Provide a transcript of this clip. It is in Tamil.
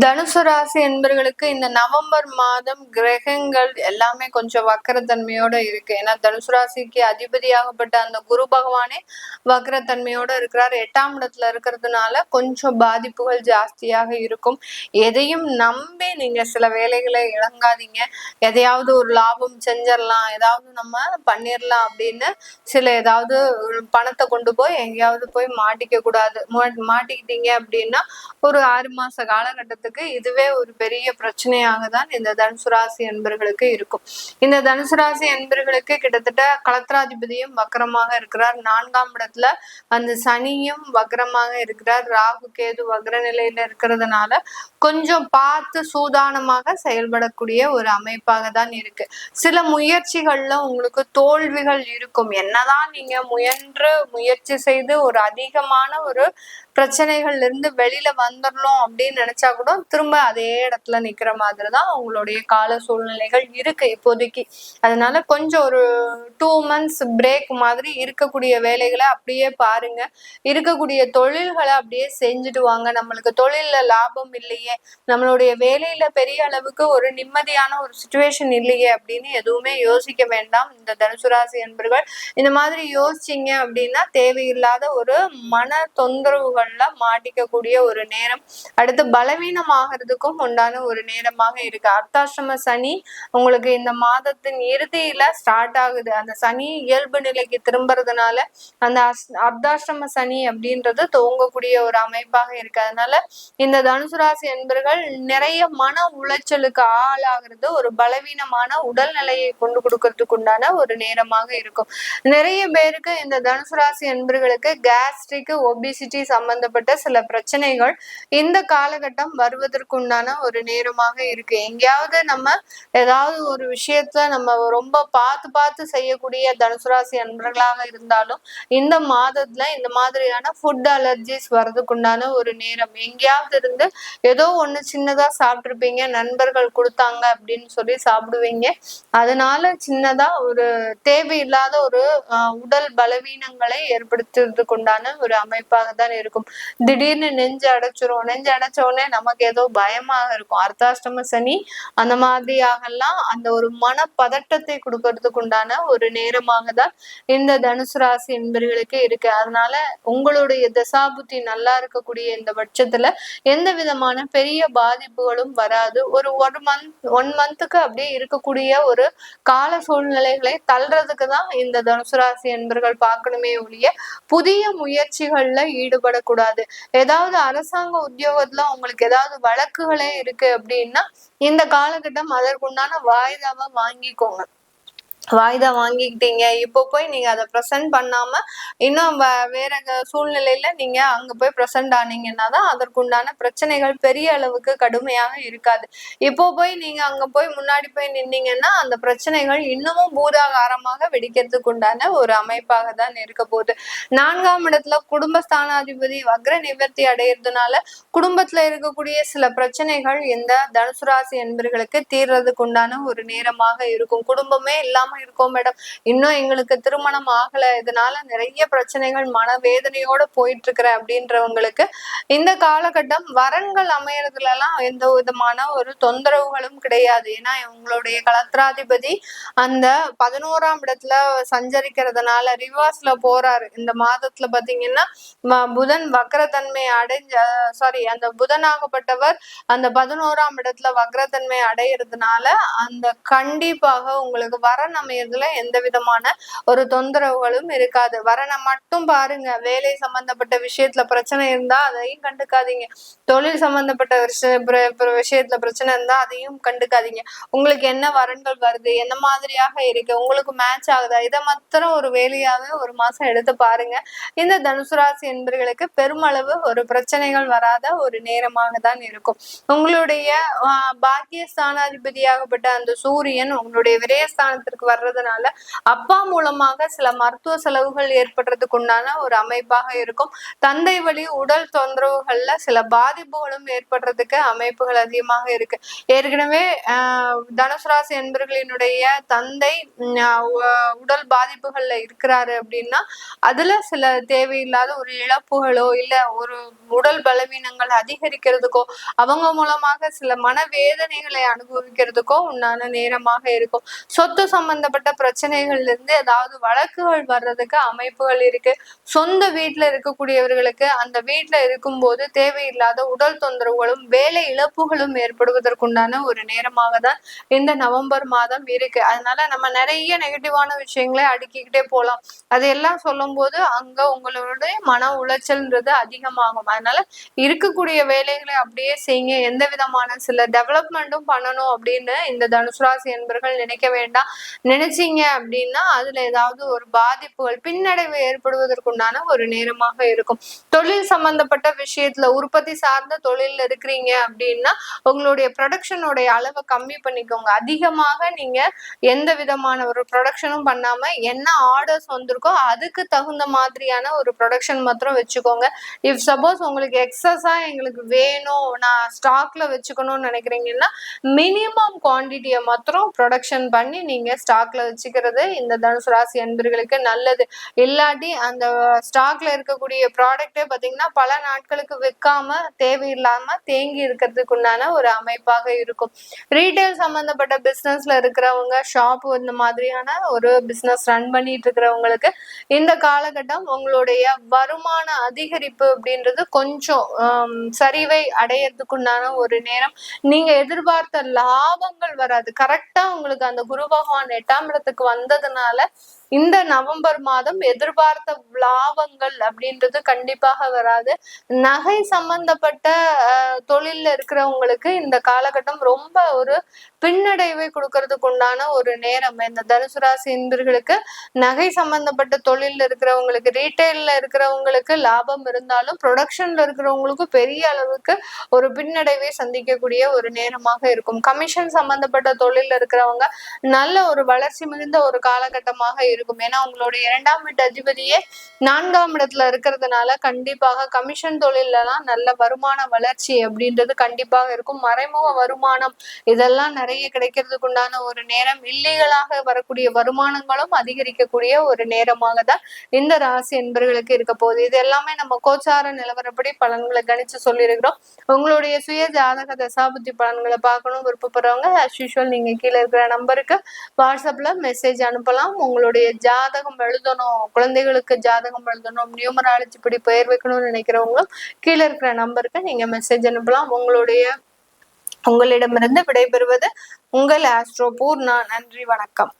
தனுசு ராசி என்பர்களுக்கு இந்த நவம்பர் மாதம் கிரகங்கள் எல்லாமே கொஞ்சம் வக்கரத்தன்மையோட இருக்கு. ஏன்னா தனுசு ராசிக்கு அதிபதியாகப்பட்ட அந்த குரு பகவானே வக்கரத்தன்மையோட இருக்கிறார். 8ஆம் இடத்துல இருக்கிறதுனால கொஞ்சம் பாதிப்புகள் ஜாஸ்தியாக இருக்கும். எதையும் நம்பி நீங்க சில வேலைகளை இழங்காதீங்க. எதையாவது ஒரு லாபம் செஞ்சிடலாம், ஏதாவது நம்ம பண்ணிடலாம் அப்படின்னு ஏதாவது பணத்தை கொண்டு போய் எங்கேயாவது போய் மாட்டிக்க கூடாது. மாட்டிக்கிட்டீங்க அப்படின்னா ஒரு 6 மாச காலகட்டத்துக்கு இதுவே ஒரு பெரிய பிரச்சனையாக தான் இந்த தனுசு ராசி என்பர்களுக்கு இருக்கும். இந்த தனுசு ராசி என்பர்களுக்கு கிட்டத்தட்ட களத்திராதிபதியும் வக்கரமாக இருக்கிறார். 4ஆம் இடத்துல அந்த சனியும் வக்கரமாக இருக்கிறார். ராகு கேது வக்ர நிலையில இருக்கிறதுனால கொஞ்சம் பார்த்து சூதானமாக செயல்படக்கூடிய ஒரு அமைப்பாக தான் இருக்கு. சில முயற்சிகள்ல உங்களுக்கு தோல்விகள் இருக்கும். என்னதான் நீங்க முயற்சி செய்து ஒரு அதிகமான ஒரு பிரச்சனைகள்ல இருந்து வெளியில வந்துடணும் அப்படின்னு நினைச்சா கூட திரும்ப அதே இடத்துல நிக்கிற மாதிரிதான் உங்களுடைய கால சூழ்நிலைகள் இருக்கு இப்போதைக்கு. அதனால கொஞ்சம் ஒரு 2 months பிரேக் மாதிரி இருக்கக்கூடிய வேலைகளை அப்படியே பாருங்க. இருக்கக்கூடிய தொழில்களை அப்படியே செஞ்சுட்டு வாங்க. நம்மளுக்கு தொழில்ல லாபம் இல்லையே, நம்மளுடைய வேலையில பெரிய அளவுக்கு ஒரு நிம்மதியான ஒரு சுச்சுவேஷன் இல்லையே அப்படின்னு எதுவுமே யோசிக்க வேண்டாம். இந்த தனுசு ராசி என்பர்கள் இந்த மாதிரி யோசிச்சீங்க அப்படின்னா தேவையில்லாத ஒரு மன தொந்தரவுகள்ல மாட்டிக்கக்கூடிய ஒரு நேரம். அடுத்து பலவீனமாகிறதுக்கும் உண்டான ஒரு நேரமாக இருக்கு. அர்த்தாசிரம சனி உங்களுக்கு இந்த மாதத்தின் இறுதியில ஸ்டார்ட் ஆகுது. அந்த சனி இயல்பு நிலைக்கு திரும்புறதுனால அந்த அர்த்தாசிரம சனி அப்படின்றது துவங்கக்கூடிய ஒரு அமைப்பாக இருக்கு. அதனால இந்த தனுசு ராசி என்பர்கள் நிறைய மன உளைச்சலுக்கு ஆளாகிறது ஒரு பலவீனமான உடல்நிலையை கொண்டு கொடுக்கறதுக்கு உண்டான ஒரு நேரமாக இருக்கும். நிறைய பேருக்கு இந்த தனுசு ராசி என்பர்களுக்கு கேஸ்ட்ரிக் ஒபிசிட்டி சம்பந்தப்பட்ட சில பிரச்சனைகள் இந்த காலகட்டம் வருவதற்குண்டான ஒரு நேரமாக இருக்கு. எங்கேயாவது நம்ம ஏதாவது ஒரு விஷயத்த நம்ம ரொம்ப பார்த்து செய்யக்கூடிய தனுசு ராசி அன்பர்களாக இருந்தாலும் இந்த மாதத்துல இந்த மாதிரியான ஃபுட் அலர்ஜிஸ் வர்றதுக்குண்டான ஒரு நேரம். எங்கேயாவது இருந்து ஏதோ ஒண்ணு சின்னதா சாப்பிட்டுருப்பீங்க, நண்பர்கள் கொடுத்தாங்க அப்படின்னு சொல்லி சாப்பிடுவீங்க. அதனால சின்னதா ஒரு தேவையில்லாத ஒரு உடல் பலவீனங்களை ஏற்படுத்துறதுக்கு உண்டான ஒரு அமைப்பாக தான் இருக்கும். திடீர்னு நெஞ்சு அடைச்சிரும். நெஞ்சு அடைச்ச உடனே நமக்கு ஏதோ பயமாக இருக்கும். அர்த்தாஷ்டம சனி அந்த மாதிரியாகலாம் அந்த ஒரு மன பதட்டத்தை கொடுக்கறதுக்கு உண்டான ஒரு நேரமாக தான் இந்த தனுசு ராசி என்பர்களுக்கு இருக்கு. அதனால உங்களுடைய தசாபுத்தி நல்லா இருக்கக்கூடிய இந்த பட்சத்துல எந்த விதமான பெரிய பாதிப்புகளும் வராது. ஒரு 1 மந்த்துக்கு அப்படியே இருக்கக்கூடிய ஒரு கால சூழ்நிலைகளை தள்ளுறதுக்கு தான் இந்த தனுசு ராசி என்பர்கள் பார்க்கணுமே ஒழிய புதிய முயற்சிகள்ல ஈடுபடக்கூடாது. ஏதாவது அரசாங்க உத்தியோகத்துல உங்களுக்கு ஏதாவது வழக்குகளே இருக்கு அப்படின்னா இந்த காலகட்டம் அதற்குண்டான வாய்தாவை வாங்கிக்கோங்க. வாய்தா வாங்கிக்கிட்டீங்க, இப்போ போய் நீங்க அதை ப்ரெசென்ட் பண்ணாம இன்னும் வேற சூழ்நிலையில நீங்க அங்க போய் ப்ரெசென்ட் ஆனீங்கன்னா தான் அதற்குண்டான பிரச்சனைகள் பெரிய அளவுக்கு கடுமையாக இருக்காது. இப்போ போய் நீங்க அங்க போய் முன்னாடி போய் நின்னீங்கன்னா அந்த பிரச்சனைகள் இன்னமும் பூதாகாரமாக வெடிக்கிறதுக்கு உண்டான ஒரு அமைப்பாக தான் இருக்க போகுது. 4ஆம் இடத்துல குடும்பஸ்தானாதிபதி வக்ர நிவர்த்தி அடையிறதுனால குடும்பத்துல இருக்கக்கூடிய சில பிரச்சனைகள் இந்த தனுசு ராசி என்பர்களுக்கு தீர்றதுக்கு உண்டான ஒரு நேரமாக இருக்கும். குடும்பமே இல்லாம இருக்கோம் மேடம், இன்னும் எங்களுக்கு திருமணம் ஆகல, இதனால நிறைய பிரச்சனைகள் மனவேதனையோட போயிட்டு இருக்கிற அப்படின்றவங்களுக்கு இந்த காலகட்டம் வரன்கள் அமையறதுல எல்லாம் எந்த விதமான ஒரு தொந்தரவுகளும் கிடையாது. ஏன்னா உங்களுடைய களத்திராதிபதி அந்த 11ஆம் இடத்துல சஞ்சரிக்கிறதுனால ரிவர்ஸ்ல போறாரு. இந்த மாதத்துல பாத்தீங்கன்னா புதன் வக்ரத்தன்மை அந்த புதனாகப்பட்டவர் அந்த 11ஆம் இடத்துல வக்ரத்தன்மை அடையிறதுனால அந்த கண்டிப்பாக உங்களுக்கு வரன் அமையறதுல எந்த விதமான ஒரு தொந்தரவுகளும் இருக்காது. வரனை மட்டும் பாருங்க. வேலை சம்பந்தப்பட்ட விஷயத்துல பிரச்சனை இருந்தா அதையும் கண்டுக்காதீங்க. தொழில் சம்பந்தப்பட்ட விஷயத்துல பிரச்சனை இருந்தா அதையும் கண்டுக்காதீங்க. உங்களுக்கு என்ன வரன்கள் வருது, என்ன மாதிரியாக இருக்கு, உங்களுக்கு மேட்ச் ஆகுதா, இதை மாத்திரம் ஒரு வேலையாவே ஒரு மாசம் எடுத்து பாருங்க. இந்த தனுசு ராசி என்பர்களுக்கு பெருமளவு ஒரு பிரச்சனைகள் வராத ஒரு நேரமாக தான் இருக்கும். உங்களுடைய பாக்கிய ஸ்தானாதிபதியாகப்பட்ட அந்த சூரியன் உங்களுடைய விரயஸ்தானத்திற்கு வர வர்றதுனால அப்பா மூலமாக சில மருத்துவ செலவுகள் ஏற்படுறதுக்கு உண்டான ஒரு அமைப்பாக இருக்கும். தந்தை வழி உடல் தொந்தரவுகள்ல சில பாதிப்புகளும் ஏற்படுறதுக்கு அமைப்புகள் அதிகமாக இருக்கு. ஏற்கனவே தனுசு ராசி என்பர்களினுடைய தந்தை உடல் பாதிப்புகள்ல இருக்கிறாரு அப்படின்னா அதுல சில தேவையில்லாத ஒரு இழப்புகளோ இல்ல ஒரு உடல் பலவீனங்கள் அதிகரிக்கிறதுக்கோ அவங்க மூலமாக சில மனவேதனைகளை அனுபவிக்கிறதுக்கோ உண்டான நேரமாக இருக்கும். சொத்து சம்பந்தப்பட்ட பிரச்சனைகள்ல இருந்து ஏதாவது வழக்குகள் வர்றதுக்கு அமைப்புகள் இருக்கு. சொந்த வீட்டுல இருக்கக்கூடியவர்களுக்கு அந்த வீட்டுல இருக்கும்போது தேவையில்லாத உடல் தொந்தரவுகளும் வேலை இழப்புகளும் ஏற்படுவதற்குண்டான ஒரு நேரமாக தான் இந்த நவம்பர் மாதம் இருக்கு. அதனால நம்ம நிறைய நெகட்டிவான விஷயங்களை அடுக்கிக்கிட்டே போலாம். அதையெல்லாம் சொல்லும் போது அங்க உங்களுடைய மன உளைச்சல்ன்றது அதிகமாகும். அதனால இருக்கக்கூடிய வேலைகளை அப்படியே செய்யுங்க. எந்த விதமான சில டெவலப்மெண்ட்டும் பண்ணணும் அப்படின்னு இந்த தனுசு ராசி என்பர்கள் நினைக்க வேண்டாம். நினைச்சீங்க அப்படின்னா அதுல ஏதாவது ஒரு பாதிப்புகள் பின்னடைவு ஏற்படுவதற்குண்டான ஒரு நேரமாக இருக்கும். தொழில் சம்பந்தப்பட்ட விஷயத்துல உற்பத்தி சார்ந்த தொழில்ல இருக்கிறீங்க அப்படின்னா உங்களுடைய ப்ரொடக்ஷனுடைய அளவை கம்மி பண்ணிக்கோங்க. அதிகமாக நீங்க எந்த விதமான ஒரு ப்ரொடக்ஷனும் பண்ணாம என்ன ஆர்டர்ஸ் வந்திருக்கோ அதுக்கு தகுந்த மாதிரியான ஒரு ப்ரொடக்ஷன் மாத்திரம் வச்சுக்கோங்க. இஃப் சப்போஸ் உங்களுக்கு எக்ஸஸா எங்களுக்கு வேணும் நான் ஸ்டாக்ல வச்சுக்கணும்னு நினைக்கிறீங்கன்னா மினிமம் குவான்டிட்டியை மாத்திரம் ப்ரொடக்ஷன் பண்ணி நீங்க ஸ்டாக்ல வச்சுக்கிறது இந்த தனுசு ராசி அன்பர்களுக்கு நல்லது. இல்லாட்டி அந்த ஸ்டாக்ல இருக்கக்கூடிய ப்ராடக்டே பாத்தீங்கன்னா பல நாட்களுக்கு விற்காம தேவையில்லாம தேங்கி இருக்கிறதுக்கு உண்டான ஒரு அமைப்பாக இருக்கும். ரீட்டைல் சம்பந்தப்பட்ட பிசினஸ்ல இருக்கிறவங்க ஷாப் இந்த மாதிரியான ஒரு பிசினஸ் ரன் பண்ணிட்டு இருக்கிறவங்களுக்கு இந்த காலகட்டம் உங்களுடைய வருமான அதிகரிப்பு அப்படின்றது கொஞ்சம் சரிவை அடையறதுக்குண்டான ஒரு நேரம். நீங்க எதிர்பார்த்த லாபங்கள் வராது. கரெக்டா உங்களுக்கு அந்த குரு பகவான் 8ஆம் இடத்துக்கு வந்ததுனால இந்த நவம்பர் மாதம் எதிர்பார்த்த லாபங்கள் அப்படின்றது கண்டிப்பாக வராது. நகை சம்பந்தப்பட்ட தொழில்ல இருக்கிறவங்களுக்கு இந்த காலகட்டம் ரொம்ப ஒரு பின்னடைவை கொடுக்கறதுக்கு உண்டான ஒரு நேரம். இந்த தனுசு ராசி என்பர்களுக்கு நகை சம்பந்தப்பட்ட தொழில்ல இருக்கிறவங்களுக்கு ரீட்டைல்ல இருக்கிறவங்களுக்கு லாபம் இருந்தாலும் ப்ரொடக்ஷன்ல இருக்கிறவங்களுக்கு பெரிய அளவுக்கு ஒரு பின்னடைவை சந்திக்கக்கூடிய ஒரு நேரமாக இருக்கும். கமிஷன் சம்பந்தப்பட்ட தொழில்ல இருக்கிறவங்க நல்ல ஒரு வளர்ச்சி மிகுந்த ஒரு காலகட்டமாக இருக்கும். ஏன்னா உங்களுடைய 2ஆம் வீட்டு அதிபதியே 4ஆம் இடத்துல இருக்கிறதுனால கண்டிப்பாக கமிஷன் தொழிலெல்லாம் நல்ல வருமான வளர்ச்சி அப்படின்றது கண்டிப்பாக இருக்கும். மறைமுக வருமானம் இதெல்லாம் நிறைய கிடைக்கிறதுக்கு உண்டான ஒரு நேரம். இல்லீகலாக வரக்கூடிய வருமானங்களும் அதிகரிக்கக்கூடிய ஒரு நேரமாக தான் இந்த ராசி என்பர்களுக்கு இருக்க போகுது. இது எல்லாமே நம்ம கோச்சார நிலவரப்படி பலன்களை கணிச்சு சொல்லியிருக்கிறோம். உங்களுடைய சுய ஜாதக தசாபுத்தி பலன்களை பார்க்கணும் விருப்பப்படுறவங்க அஸ் யூஷுவல் நீங்க கீழே இருக்கிற நம்பருக்கு வாட்ஸ்அப்ல மெசேஜ் அனுப்பலாம். உங்களுடைய ஜாதகம் எழுதணும், குழந்தைகளுக்கு ஜாதகம் எழுதணும், நியூமராலஜி படி பெயர் வைக்கணும்னு நினைக்கிறவங்களும் கீழே இருக்கிற நம்பருக்கு நீங்க மெசேஜ் அனுப்பலாம். உங்களிடமிருந்து விடைபெறுவது உங்கள் ஆஸ்ட்ரோ பூர்ணா. நன்றி, வணக்கம்.